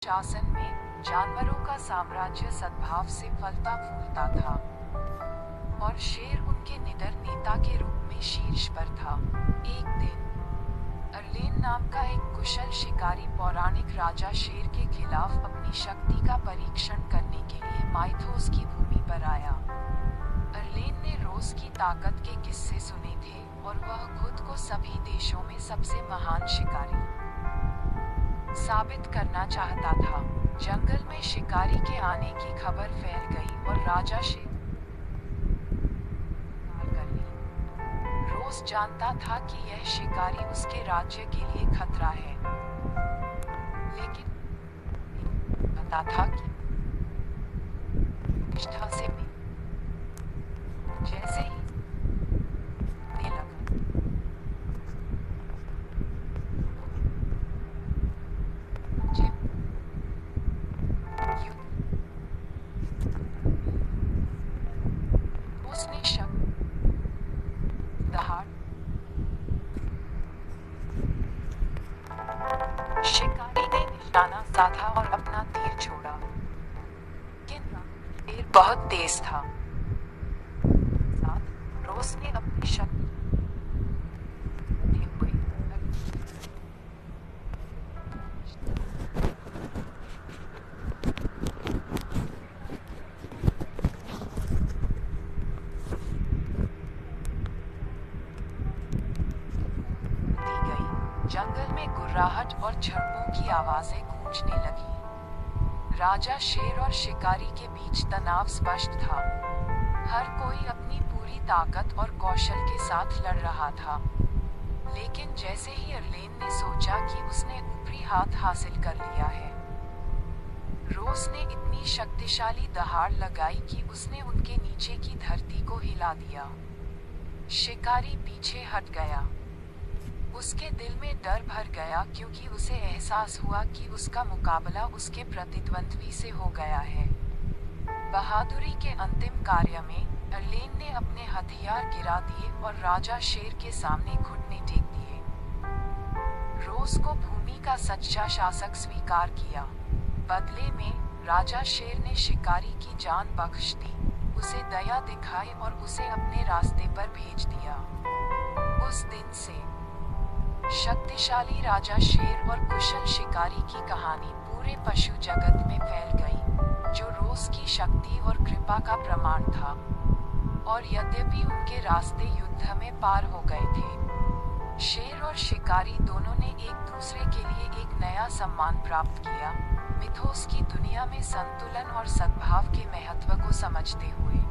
शासन में जानवरों का साम्राज्य सद्भाव से फलता फूलता था और शेर उनके निडर नेता के रूप में शीर्ष पर था। एक दिन अर्लेन नाम का एक कुशल शिकारी पौराणिक राजा शेर के खिलाफ अपनी शक्ति का परीक्षण करने के लिए माइथोस की भूमि पर आया। अर्लेन ने रोज की ताकत के किस्से सुने थे और वह खुद को सभी देशों में सबसे महान शिकारी साबित करना चाहता था। जंगल में शिकारी के आने की खबर फैल गई और राजा शेर कर ली। रोज जानता था कि यह शिकारी उसके राज्य के लिए खतरा है, लेकिन पता था कि निष्ठा से जैसे ही शिकारी ने निशाना साधा और अपना तीर छोड़ा, लेकिन तीर बहुत तेज था। रोज ने अपनी शक्ति जंगल में गुर्राहट और झड़पों की आवाजें गूंजने लगी। राजा शेर और शिकारी के बीच तनाव स्पष्ट था। हर कोई अपनी पूरी ताकत और कौशल के साथ लड़ रहा था, लेकिन जैसे ही अर्लेन ने सोचा कि उसने ऊपरी हाथ हासिल कर लिया है, रोज ने इतनी शक्तिशाली दहाड़ लगाई कि उसने उनके नीचे की धरती को हिला दिया। शिकारी पीछे हट गया। उसके दिल में डर भर गया क्योंकि उसे एहसास हुआ कि उसका मुकाबला उसके प्रतिद्वंद्वी से हो गया है। बहादुरी के अंतिम कार्य में अर्लेन ने अपने हथियार गिरा दिए और राजा शेर के सामने घुटने टेक दिए। रोज को भूमि का सच्चा शासक स्वीकार किया। बदले में राजा शेर ने शिकारी की जान बख्श दी, उसे दया दिखाई और उसे अपने रास्ते पर भेज दिया। उस दिन से शक्तिशाली राजा शेर और कुशल शिकारी की कहानी पूरे पशु जगत में फैल गई, जो रोज की शक्ति और कृपा का प्रमाण था। और यद्यपि उनके रास्ते युद्ध में पार हो गए थे, शेर और शिकारी दोनों ने एक दूसरे के लिए एक नया सम्मान प्राप्त किया, मिथोस की दुनिया में संतुलन और सद्भाव के महत्व को समझते हुए।